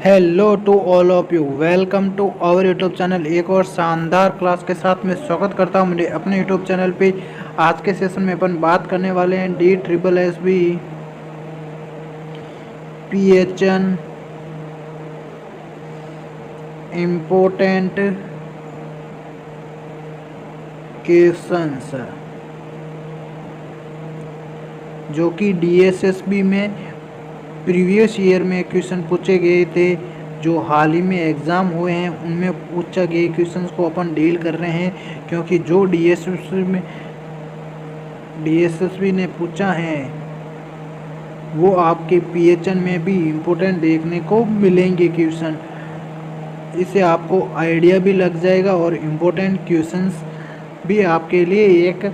Hello to all of you, welcome to our YouTube channel. एक और शानदार class के साथ मैं स्वागत करता हूं मेरे अपने यूट्यूब चैनल पे। आज के सेशन में अपन बात करने वाले हैं DSSB PHN इम्पोर्टेंट क्वेश्चंस, जो कि DSSB में प्रीवियस ईयर में क्वेश्चन पूछे गए थे, जो हाल ही में एग्ज़ाम हुए हैं उनमें पूछा गए क्वेश्चंस को अपन डील कर रहे हैं। क्योंकि जो DSSB ने पूछा है वो आपके PHN में भी इम्पोर्टेंट देखने को मिलेंगे क्वेश्चन। इससे आपको आइडिया भी लग जाएगा और इम्पोर्टेंट क्वेश्चंस भी आपके लिए एक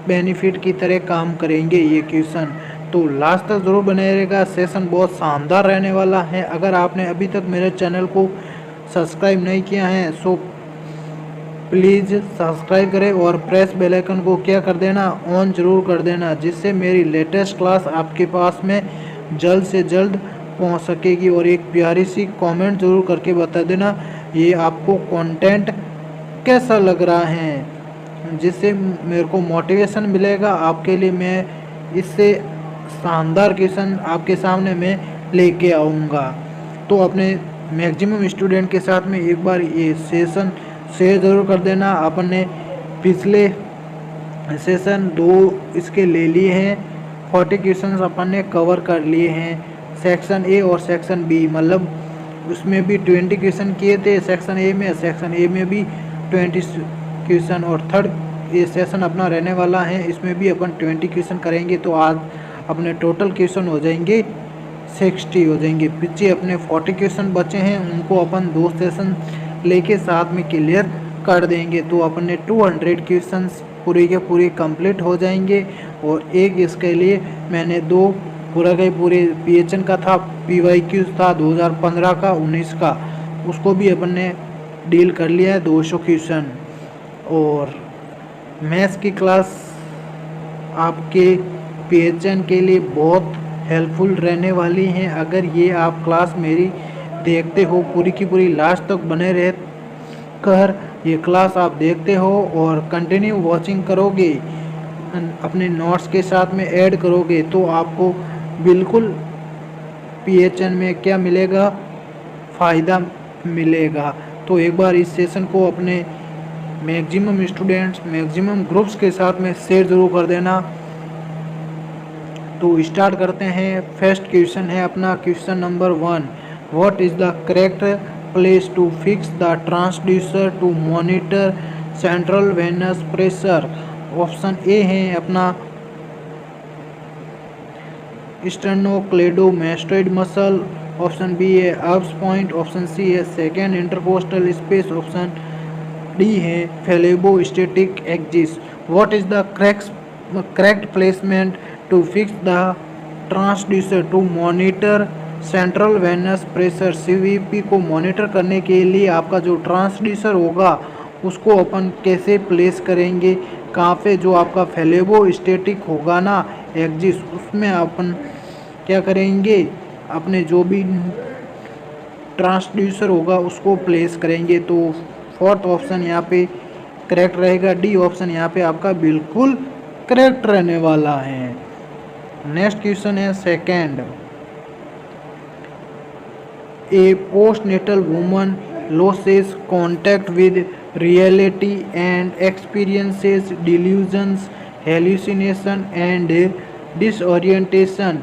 बेनिफिट की तरह काम करेंगे ये क्वेश्चन। तो लास्ट तक ज़रूर बने रहेगा, सेशन बहुत शानदार रहने वाला है। अगर आपने अभी तक मेरे चैनल को सब्सक्राइब नहीं किया है सो प्लीज़ सब्सक्राइब करें और प्रेस बेल आइकन को क्या कर देना, ऑन ज़रूर कर देना, जिससे मेरी लेटेस्ट क्लास आपके पास में जल्द से जल्द पहुंच सकेगी। और एक प्यारी सी कमेंट ज़रूर करके बता देना ये आपको कंटेंट कैसा लग रहा है, जिससे मेरे को मोटिवेशन मिलेगा आपके लिए। मैं इससे शानदार क्वेश्चन आपके सामने मैं लेके आऊँगा। तो अपने मैक्सिमम स्टूडेंट के साथ में एक बार ये सेशन शेयर ज़रूर कर देना। अपन ने पिछले सेशन 2 इसके ले लिए हैं, 40 क्वेश्चन अपन ने कवर कर लिए हैं। सेक्शन ए और सेक्शन बी, मतलब उसमें भी 20 क्वेश्चन किए थे सेक्शन ए में भी 20 क्वेश्चन, और थर्ड ये सेशन अपना रहने वाला है, इसमें भी अपन 20 क्वेश्चन करेंगे। तो आज अपने टोटल क्वेश्चन हो जाएंगे 60 हो जाएंगे। पीछे अपने 40 क्वेश्चन बचे हैं, उनको अपन 2 सेशन लेके साथ में क्लियर कर देंगे। तो अपने 200 क्वेश्चन पूरे के पूरे कंप्लीट हो जाएंगे। और एक इसके लिए मैंने 2 पूरा के पूरे PHN का था, PYQ था 2015 का 19 का, उसको भी अपन ने डील कर लिया है 200 क्वेश्चन। और मैथ्स की क्लास आपके PHN के लिए बहुत हेल्पफुल रहने वाली हैं। अगर ये आप क्लास मेरी देखते हो पूरी की पूरी लास्ट तक बने रह कर ये क्लास आप देखते हो और कंटिन्यू वॉचिंग करोगे, अपने नोट्स के साथ में ऐड करोगे, तो आपको बिल्कुल PHN में क्या मिलेगा, फ़ायदा मिलेगा। तो एक बार इस सेशन को अपने मैक्सिमम स्टूडेंट्स, मैक्सिमम ग्रुप्स के साथ में शेयर ज़रूर कर देना। तो स्टार्ट करते हैं। फर्स्ट क्वेश्चन है अपना question number 1, what is the correct place to fix the transducer to monitor central venous pressure. Option ए है अपना स्टेर्नोक्लेडोमास्टोइड मसल, ऑप्शन बी है अब्स पॉइंट, ऑप्शन सी है second intercostal space, option D है phlebostatic axis. What is the correct placement to fix the transducer to monitor central venous pressure. CVP को monitor करने के लिए आपका जो ट्रांसड्यूसर होगा उसको अपन कैसे प्लेस करेंगे, कहाँ पे जो आपका फेलेबोस्टेटिक होगा ना एक्सिस, उसमें अपन क्या करेंगे, अपने जो भी ट्रांसड्यूसर होगा उसको प्लेस करेंगे। तो फोर्थ ऑप्शन यहाँ पे करेक्ट रहेगा, डी ऑप्शन यहाँ पे आपका बिल्कुल करेक्ट रहने वाला है। नेक्स्ट क्वेश्चन है second, A postnatal woman loses contact with reality and experiences delusions, hallucination and disorientation.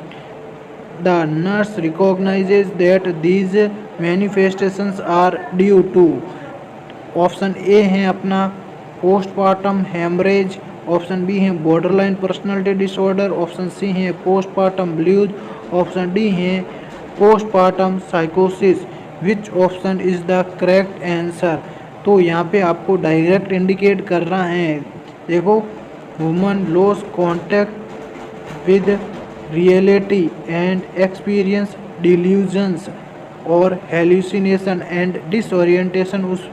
The nurse recognizes that these manifestations are due to, option ए है अपना पोस्टमार्टम हेमरेज, ऑप्शन बी है borderline personality disorder, option C है postpartum blues, option D है postpartum साइकोसिस। Which option is the correct answer. तो यहाँ पे आपको डायरेक्ट इंडिकेट कर रहा है, देखो, woman loss contact with reality and experience delusions और हेल्यूसिनेशन एंड डिसओरिएंटेशन उस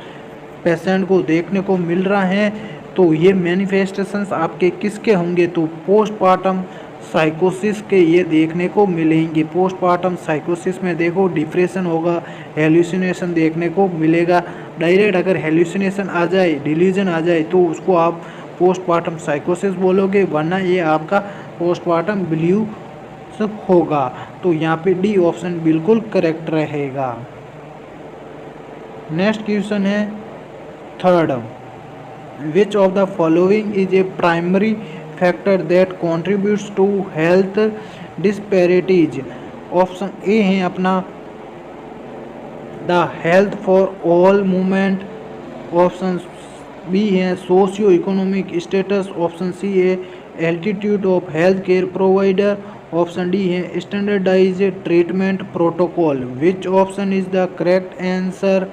पेशेंट को देखने को मिल रहा है। तो ये मैनिफेस्टेशंस आपके किसके होंगे, तो पोस्टमार्टम साइकोसिस के ये देखने को मिलेंगे। पोस्टमार्टम साइकोसिस में देखो डिप्रेशन होगा, हेल्यूसिनेशन देखने को मिलेगा। डायरेक्ट अगर हेल्यूसिनेशन आ जाए, डिल्यूजन आ जाए तो उसको आप पोस्टमार्टम साइकोसिस बोलोगे, वरना ये आपका पोस्टमार्टम ब्लूज होगा। तो यहाँ पे डी ऑप्शन बिल्कुल करेक्ट रहेगा। नेक्स्ट क्वेश्चन है third, which of the following is a primary factor that contributes to health disparities. Option ए है अपना the health for all movement, option B है socio economic status, option C है altitude of health care provider, option D है standardise treatment protocol. Which option is the correct answer.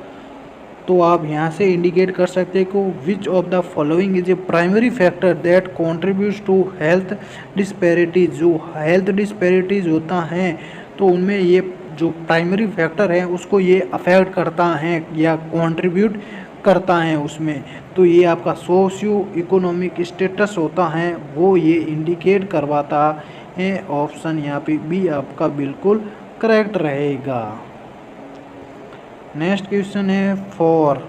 तो आप यहाँ से indicate कर सकते हैं कि विच of the following is a primary factor that contributes to health disparities. जो हेल्थ डिस्पैरिटीज होता है तो उनमें ये जो प्राइमरी फैक्टर है उसको ये अफेक्ट करता है या कंट्रीब्यूट करता है उसमें। तो ये आपका सोशियो इकोनॉमिक स्टेटस होता है, वो ये इंडिकेट करवाता है। ऑप्शन यहाँ पे बी आपका बिल्कुल करेक्ट रहेगा। नेक्स्ट क्वेश्चन है four,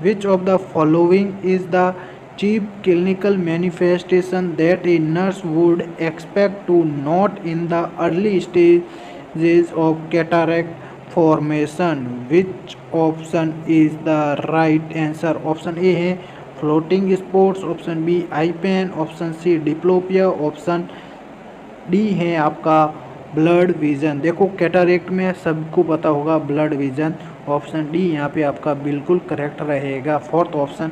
which of the following is the chief clinical manifestation that a nurse would expect to note in the early stages of cataract formation. Which option is the right answer. Option ए है floating spots, option B eye pain, option C diplopia, option D है आपका blood vision. देखो cataract में सबको पता होगा blood vision, option D यहाँ पे आपका बिल्कुल करेक्ट रहेगा। फोर्थ ऑप्शन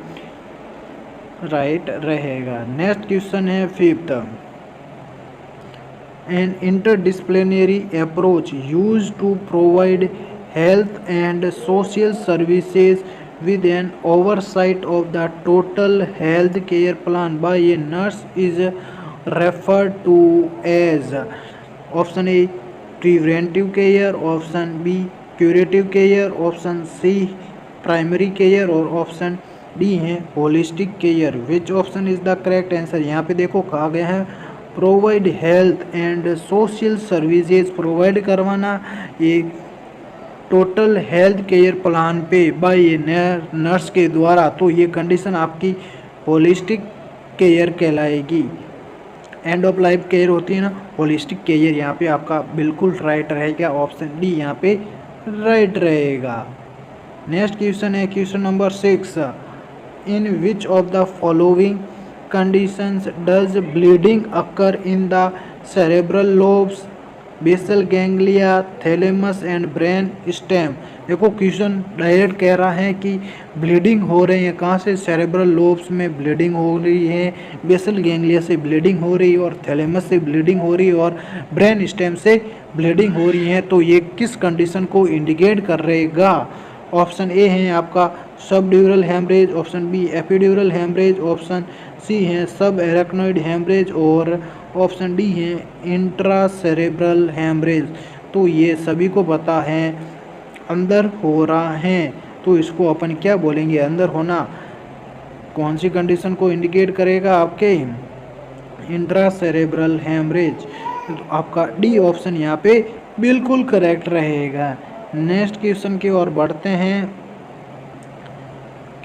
राइट रहेगा। नेक्स्ट क्वेश्चन है fifth, an interdisciplinary approach used to provide health and social services with an oversight of the total health care plan by a nurse is referred to as। Option A preventive care, option B curative care, option C primary care और option D है holistic care. Which option is the correct answer. यहाँ पे देखो कहा गया है provide health and social services, provide करवाना एक टोटल हेल्थ केयर प्लान पे बाय नर्स के द्वारा। तो ये कंडीशन आपकी होलिस्टिक केयर कहलाएगी। एंड ऑफ लाइफ केयर होती है ना, होलिस्टिक केयर यहाँ पे आपका बिल्कुल राइट रहेगा। ऑप्शन डी यहाँ पे राइट रहेगा। नेक्स्ट क्वेश्चन है question number 6, in which of the following conditions does bleeding occur in the cerebral lobes, basal ganglia, thalamus and brain stem। देखो क्वेश्चन डायरेक्ट कह रहा है कि ब्लीडिंग हो रही है कहाँ से, सेरेब्रल लोब्स में ब्लीडिंग हो रही है, बेसल गैंग्लिया से ब्लीडिंग हो रही है और थैलेमस से ब्लीडिंग हो रही है और ब्रेन स्टेम से ब्लीडिंग हो रही है। तो ये किस कंडीशन को इंडिकेट कर रहेगा। ऑप्शन ए है आपका subdural haemorrhage, option B epidural haemorrhage, option C है सब एरेक्नोइड हेमरेज और ऑप्शन डी है इंट्रासेरेब्रल हेमरेज। तो ये सभी को पता है अंदर हो रहा है, तो इसको अपन क्या बोलेंगे, अंदर होना। कौन सी कंडीशन को इंडिकेट करेगा आपके, इंट्रासेरेब्रल हेमरेज। तो आपका डी ऑप्शन यहाँ पे बिल्कुल करेक्ट रहेगा। नेक्स्ट क्वेश्चन की ओर बढ़ते हैं।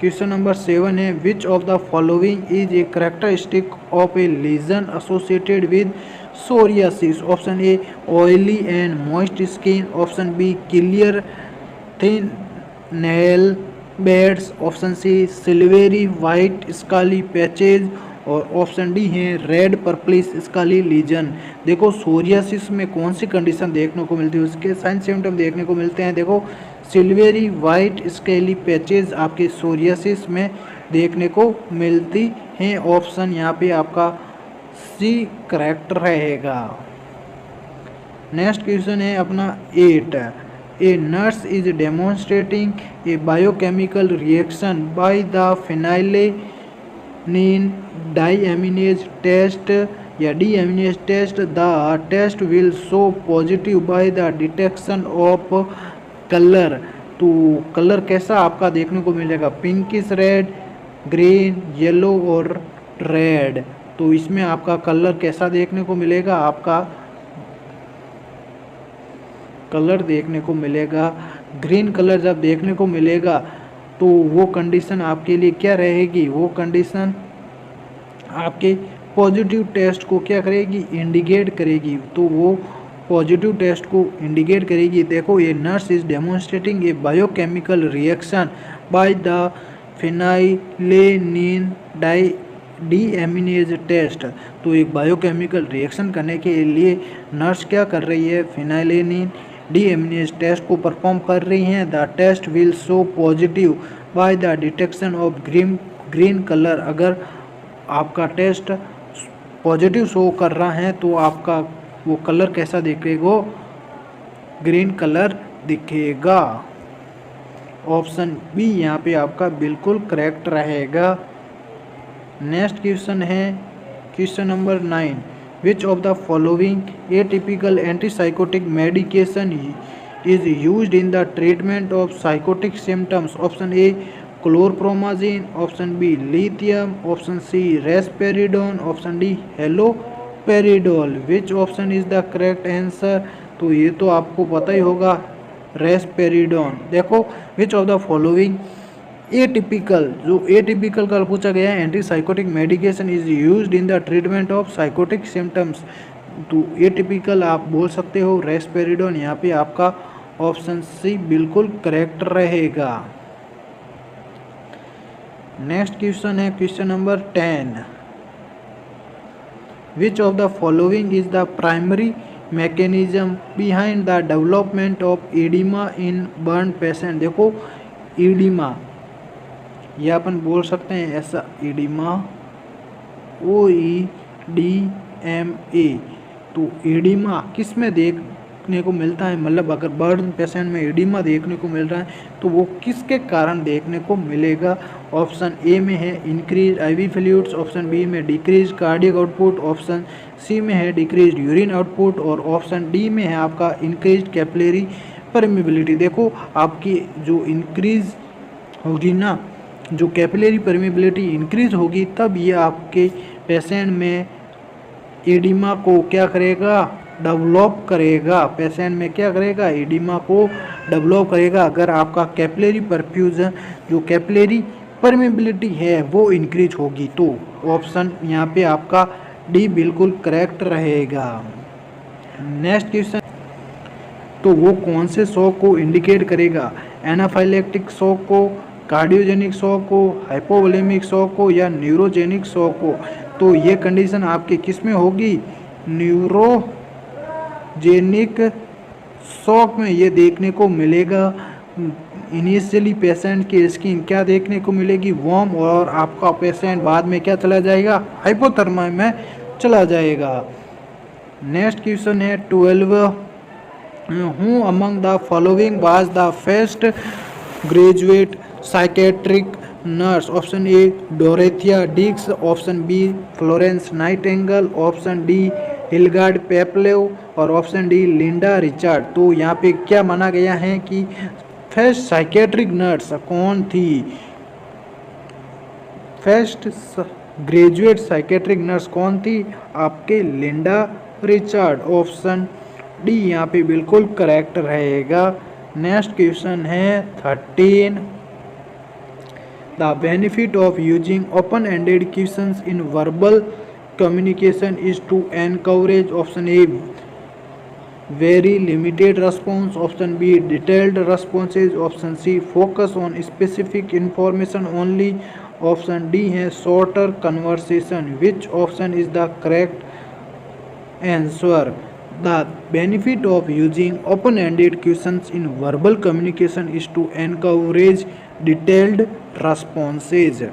क्वेश्चन नंबर 7 है which of the following is a characteristic of a lesion associated with psoriasis. Option A oily and moist skin, option B clear thin nail beds, option C silvery white scaly patches और option D है red purplish scaly lesion. देखो psoriasis में कौन सी condition देखने को मिलती है, उसके साइन सिम्टम देखने को मिलते हैं। देखो सिल्वेरी वाइट स्केली पैचेज आपके सोरियासिस में देखने को मिलती हैं। ऑप्शन यहाँ पे आपका सी करेक्ट रहेगा। नेक्स्ट क्वेश्चन है अपना 8, a nurse is demonstrating a biochemical reaction by the phenylalanine deaminase test या deaminase test. The test will show positive by the detection of colour. तो कलर कैसा आपका देखने को मिलेगा, पिंकिश रेड, ग्रीन, येलो और रेड। तो इसमें आपका कलर कैसा देखने को मिलेगा, आपका कलर देखने को मिलेगा ग्रीन कलर जब देखने को मिलेगा तो वो कंडीशन आपके लिए क्या रहेगी, वो कंडीशन आपके पॉजिटिव टेस्ट को क्या करेगी, इंडिकेट करेगी। तो वो पॉजिटिव टेस्ट को इंडिकेट करेगी। देखो ये nurse is demonstrating a biochemical reaction by the phenylalanine deaminase test. तो एक बायोकेमिकल रिएक्शन करने के लिए नर्स क्या कर रही है, फिनाइलेनिन डीएमिनेज टेस्ट को परफॉर्म कर रही हैं। The test will show positive by the detection of green colour. अगर आपका टेस्ट पॉजिटिव शो कर रहा है तो आपका वो कलर कैसा दिखेगा, ग्रीन कलर दिखेगा। ऑप्शन बी यहाँ पे आपका बिल्कुल करेक्ट रहेगा। नेक्स्ट क्वेश्चन है question number 9, which of the following atypical antipsychotic medication is used in the treatment of psychotic symptoms. Option A chlorpromazine, option B lithium, option C risperidone, option D haloperidol. Which option is the correct answer. तो ये तो आपको पता ही होगा, risperidone. देखो which of the following atypical, जो atypical का पूछा गया है, antipsychotic medication is used in the treatment of psychotic symptoms. तो एटिपिकल आप बोल सकते हो रेस्पेरिडोन। यहाँ पे आपका ऑप्शन सी बिल्कुल करेक्ट रहेगा। नेक्स्ट क्वेश्चन है question number 10, which of the following is the primary mechanism behind the development of oedema in burn patient. देखो एडिमा ये अपन बोल सकते हैं ऐसा, एडिमा OEDMA। तो एडिमा किस में देखने को मिलता है, मतलब अगर बर्न पेशेंट में एडिमा देखने को मिल रहा है तो वो किसके कारण देखने को मिलेगा। ऑप्शन ए में है increase IV fluids, option B में decrease cardiac output, option C में है डिक्रीज यूरिन आउटपुट और ऑप्शन डी में है आपका इंक्रीज कैपिलरी परमिबिलिटी। देखो आपकी जो इंक्रीज होगी ना, जो कैपिलरी परमिबिलिटी इंक्रीज होगी तब ये आपके पेशेंट में एडिमा को क्या करेगा, डेवलप करेगा। पेशेंट में क्या करेगा, एडिमा को डेवलप करेगा। अगर आपका कैपिलरी परफ्यूजन, जो कैपिलरी परमिबिलिटी है वो इंक्रीज होगी। तो ऑप्शन यहाँ पे आपका डी बिल्कुल करेक्ट रहेगा। नेक्स्ट क्वेश्चन, तो वो कौन से शॉक को इंडिकेट करेगा, एनाफाइलेक्टिक शॉक को, कार्डियोजेनिक शॉक को, हाइपोवोलेमिक शॉक को या न्यूरोजेनिक शॉक को। तो ये कंडीशन आपके किस में होगी, न्यूरोजेनिक शॉक में ये देखने को मिलेगा। इनिशियली पेशेंट की स्किन क्या देखने को मिलेगी, वार्म, और आपका पेशेंट बाद में क्या चला जाएगा, हाइपोथर्मा में चला जाएगा। नेक्स्ट क्वेश्चन है 12, who among the following was the first graduate psychiatric nurse. Option A Dorothea Dix, option B Florence Nightingale, option D Hildegard Peplau और ऑप्शन डी लिंडा रिचर्ड। तो यहाँ पे क्या माना गया है कि फर्स्ट साइकेट्रिक नर्स कौन थी, फर्स्ट ग्रेजुएट साइकेट्रिक नर्स कौन थी, आपके लिंडा रिचर्ड। ऑप्शन डी यहाँ पे बिल्कुल करेक्ट रहेगा। नेक्स्ट क्वेश्चन है 13, the benefit of using open ended questions in verbal communication is to encourage, option A very limited response, option B detailed responses, option C focus on specific information only, option D है shorter conversation। which option is the correct answer? The benefit of using open-ended questions in verbal communication is to encourage detailed responses।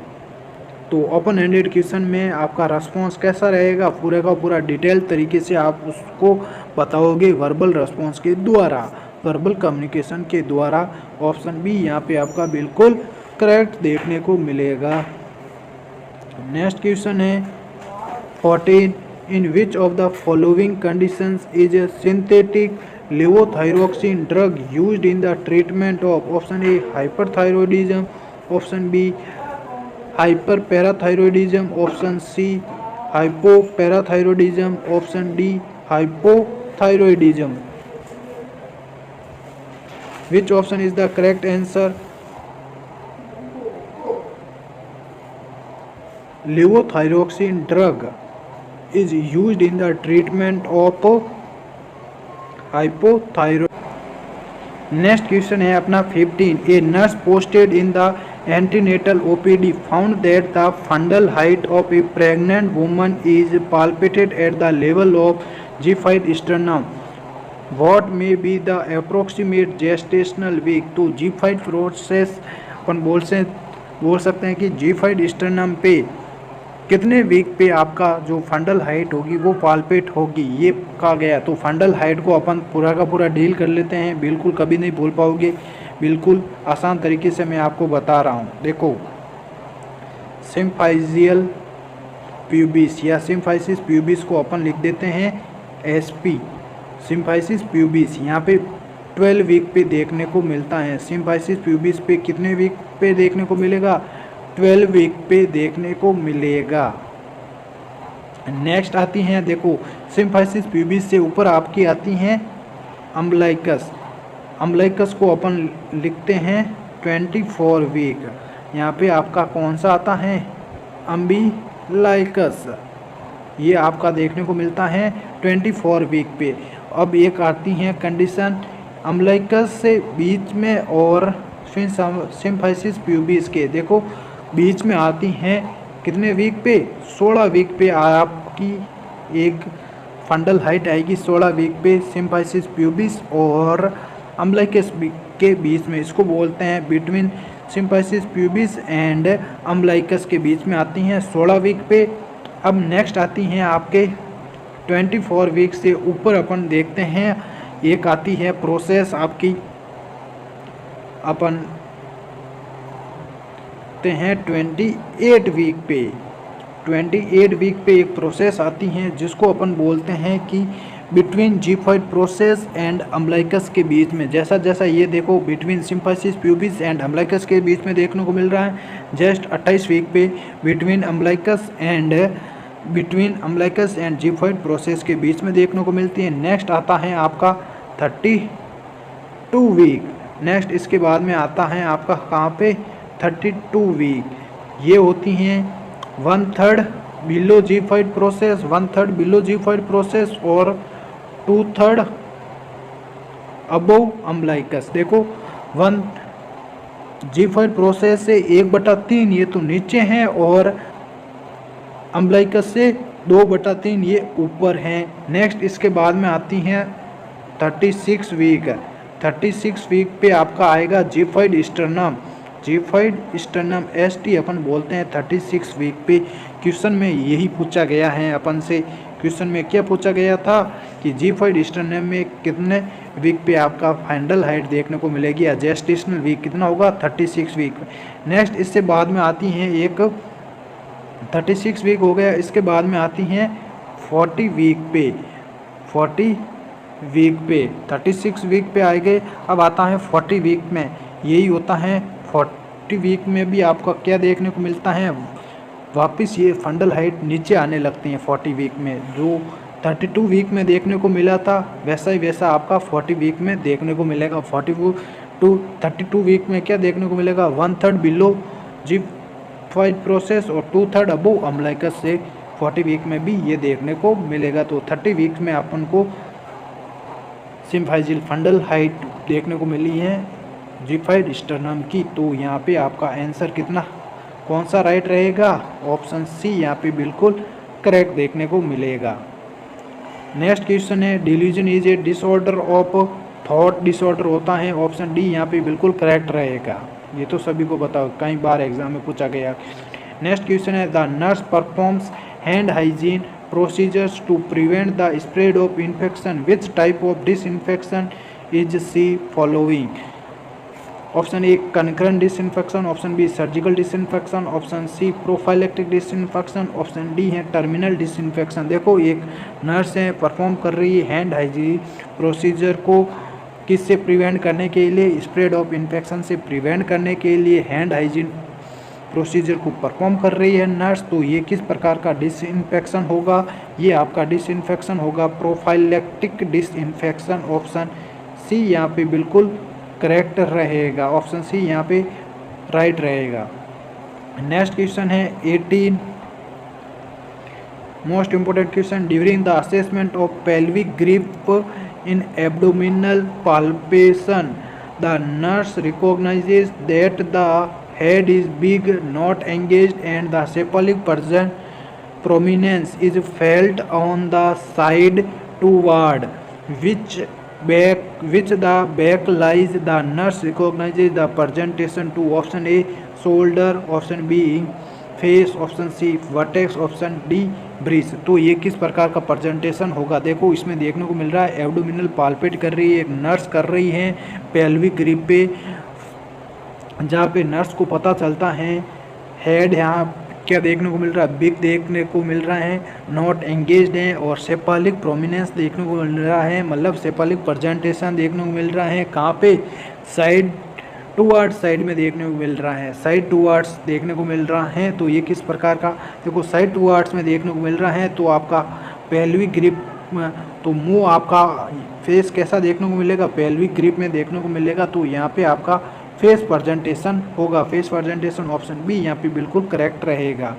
तो open ended question में आपका response कैसा रहेगा, पूरे का पूरा detail तरीके से आप उसको बताओगे वर्बल रेस्पॉन्स के द्वारा, वर्बल कम्युनिकेशन के द्वारा। ऑप्शन बी यहाँ पे आपका बिल्कुल करेक्ट देखने को मिलेगा। नेक्स्ट क्वेश्चन है 14, in which of the following conditions is a synthetic levothyroxine drug used in the treatment of, option A hyperthyroidism, option B hyperparathyroidism, option C hypoparathyroidism, option D hypothyroidism. Which option is the correct answer? Levothyroxine drug is used in the treatment of hypothyroid. Next question है अपना 15. A nurse posted in the antenatal OPD found that the fundal height of A pregnant woman is पाल्पेटेड at the level of G5 sternum. What may be the approximate gestational week? तो G5 process अपन बोल सकते हैं कि G5 sternum पे कितने week पे आपका जो फंडल हाइट होगी वो पाल्पेट होगी, ये कहा गया। तो फंडल हाइट को अपन पूरा का पूरा डील कर लेते हैं, बिल्कुल कभी नहीं भूल पाओगे, बिल्कुल आसान तरीके से मैं आपको बता रहा हूँ। देखो, सिम्फाइजियल प्यूबिस या सिम्फाइसिस प्यूबिस को अपन लिख देते हैं SP, सिम्फाइसिस प्यूबिस। यहाँ पे 12 वीक पे देखने को मिलता है। सिम्फाइसिस प्यूबिस पे कितने वीक पे देखने को मिलेगा? 12 वीक पे देखने को मिलेगा। नेक्स्ट आती हैं, देखो, सिम्फाइसिस प्यूबिस से ऊपर आपकी आती हैं अम्बलाइकस। अम्बलाइकस को अपन लिखते हैं 24 वीक। यहाँ पे आपका कौन सा आता है? अम्बिलाइकस। ये आपका देखने को मिलता है 24 वीक पे। अब एक आती हैं कंडीशन अम्बलाइकस से बीच में और सिम्फाइसिस प्यूबिस के, देखो बीच में आती हैं कितने वीक पे? 16 वीक पे आपकी एक फंडल हाइट आएगी 16 वीक पे सिम्फाइसिस प्यूबिस और अम्बलाइकस के बीच में। इसको बोलते हैं between symphysis pubis and umbilicus के बीच में आती हैं 16 वीक पे। अब नेक्स्ट आती हैं आपके 24 वीक से ऊपर अपन देखते हैं, एक आती है प्रोसेस आपकी अपन हैं 28 वीक पे। 28 वीक पे एक प्रोसेस आती है जिसको अपन बोलते हैं कि between G5 process and umbilicus के बीच में। जैसा जैसा ये देखो between symphysis pubis and umbilicus के बीच में देखने को मिल रहा है। जस्ट 28 वीक पे between umbilicus and G5 process के बीच में देखने को मिलती है। नेक्स्ट आता है आपका 32 वीक। नेक्स्ट इसके बाद में आता है आपका कहाँ पे? 32 वीक। ये होती हैं 1/3 below G5 process, 1/3 below G5 process और 2/3 अबोव अम्बलाइकस। देखो 1 G5 प्रोसेस से 1/3 ये तो नीचे हैं और अम्बलाइकस से 2/3 ये ऊपर हैं। नेक्स्ट इसके बाद में आती हैं 36 वीक। 36 वीक पे आपका आएगा G5 sternum. G5 sternum ST अपन बोलते हैं 36 वीक पे। क्वेश्चन में यही पूछा गया है अपन से। क्वेश्चन में क्या पूछा गया था कि G5 स्टर्नम में कितने वीक पे आपका फंडल हाइट देखने को मिलेगी या जेस्टेशनल वीक कितना होगा? 36 वीक। नेक्स्ट इससे बाद में आती हैं एक 36 वीक हो गया, इसके बाद में आती हैं 40 वीक पे। 40 वीक पे 36 वीक पे आए गए। अब आता है 40 वीक में, यही होता है 40 वीक में भी आपका क्या देखने को मिलता है? वापस ये फंडल हाइट नीचे आने लगती हैं 40 वीक में। जो 32 वीक में देखने को मिला था वैसा ही वैसा आपका 40 वीक में देखने को मिलेगा। 32 वीक में क्या देखने को मिलेगा? 1/3 बिलो G5 प्रोसेस और 2/3 अबोव अम्बलाइकस से 40 वीक में भी ये देखने को मिलेगा। तो 30 वीक में अपन को सिम्फाइजियल फंडल हाइट देखने को मिली है G5 स्टर्नम की। तो यहाँ पे आपका आंसर कितना कौन सा राइट रहेगा? ऑप्शन सी यहाँ पे बिल्कुल करेक्ट देखने को मिलेगा। नेक्स्ट क्वेश्चन है delusion is a disorder of thought disorder होता है। ऑप्शन डी यहाँ पे बिल्कुल करेक्ट रहेगा। ये तो सभी को बताओ, कई बार एग्जाम में पूछा गया। नेक्स्ट क्वेश्चन है the nurse performs hand hygiene procedures to prevent the spread of infection. Which type of disinfection is the following? Option A concurrent disinfection, option B surgical disinfection, option C prophylactic disinfection, option D है terminal disinfection. देखो एक nurse है perform कर रही है hand hygiene procedure को किससे prevent करने के लिए? स्प्रेड ऑफ इन्फेक्शन से प्रिवेंट करने के लिए हैंड हाइजीन प्रोसीजर को परफॉर्म कर रही है नर्स। तो ये किस प्रकार का डिसइंफेक्शन होगा, ये आपका डिसइंफेक्शन होगा प्रोफाइलैक्टिक डिसइंफेक्शन। ऑप्शन सी यहाँ पे बिल्कुल करेक्ट रहेगा, ऑप्शन सी यहाँ पे राइट रहेगा। नेक्स्ट क्वेश्चन है 18 most important question, during the assessment of pelvic grip in abdominal palpation the nurse recognises that the head is big, not engaged, and the cephalic prominence is felt on the side toward which the back lies. The nurse recognizes the presentation to option A shoulder, option B face, option C vertex, option D breech. तो ये किस प्रकार का presentation होगा, देखो इसमें देखने को मिल रहा है एब्डोमिनल पाल्पेट कर रही है, एक नर्स कर रही है पेल्विक ग्रिप पे, जहाँ पे नर्स को पता चलता है हेड यहाँ क्या देखने को मिल रहा है, बिग देखने को मिल रहा है, नॉट एंगेज्ड है, और सेफालिक प्रोमिनेंस देखने को मिल रहा है, मतलब सेफालिक प्रेजेंटेशन देखने को मिल रहा है कहाँ पे, साइड टूवर्ड्स, साइड में देखने को मिल रहा है, साइड टूवर्ड्स देखने को मिल रहा है। तो ये किस प्रकार का, देखो साइड टूवर्ड्स में देखने को मिल रहा है, तो आपका पेल्विक ग्रिप, तो मुंह आपका फेस कैसा देखने को मिलेगा, पेल्विक ग्रिप में देखने को मिलेगा। तो यहाँ पे आपका फेस प्रेजेंटेशन होगा, फेस प्रेजेंटेशन ऑप्शन बी यहाँ पे बिल्कुल करेक्ट रहेगा।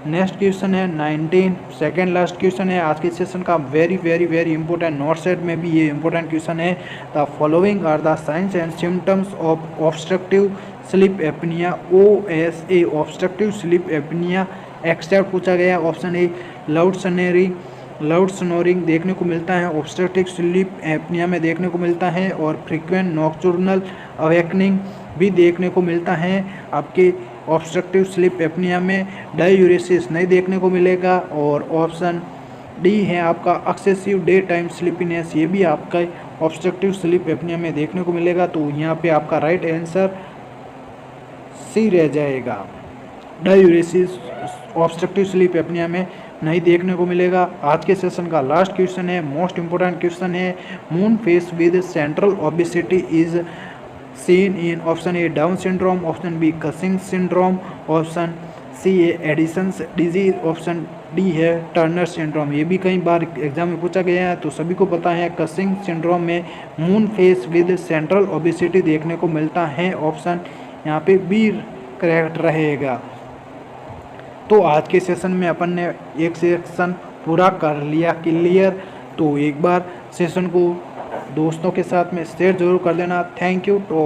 नेक्स्ट क्वेश्चन है 19, सेकेंड लास्ट क्वेश्चन है आज के सेशन का, very very very important, NORCET में भी ये इंपॉर्टेंट क्वेश्चन है। The following are the signs and symptoms of obstructive sleep apnoea, OSA obstructive sleep apnoea except पूछा गया। ऑप्शन ए लाउड स्नोरिंग देखने को मिलता है ऑब्स्ट्रक्टिव स्लीप एपनिया में देखने को मिलता है, और फ्रीक्वेंट नॉक्टर्नल अवेकनिंग भी देखने को मिलता है आपके ऑब्स्ट्रक्टिव स्लीप एपनिया में। डाययूरेसिस नहीं देखने को मिलेगा, और ऑप्शन डी है आपका एक्सेसिव डे टाइम स्लीपीनेस, ये भी आपका ऑब्स्ट्रक्टिव स्लीप एपनिया में देखने को मिलेगा। तो यहाँ पे आपका राइट आंसर सी रह जाएगा, डाययूरेसिस ऑब्स्ट्रक्टिव स्लीप एपनिया में नहीं देखने को मिलेगा। आज के सेशन का लास्ट क्वेश्चन है, मोस्ट इंपोर्टेंट क्वेश्चन है, moon face with central obesity is seen in, option A Down syndrome, option B Cushing syndrome, option C है एडिसन्स डिजीज, ऑप्शन डी है टर्नर सिंड्रोम। ये भी कई बार एग्जाम में पूछा गया है, तो सभी को पता है कसिंग सिंड्रोम में moon face with central obesity देखने को मिलता है, ऑप्शन यहाँ पे बी करेक्ट रहेगा। तो आज के सेशन में अपन ने एक सेशन पूरा कर लिया क्लियर, तो एक बार सेशन को दोस्तों के साथ में शेयर जरूर कर देना। Thank you. तो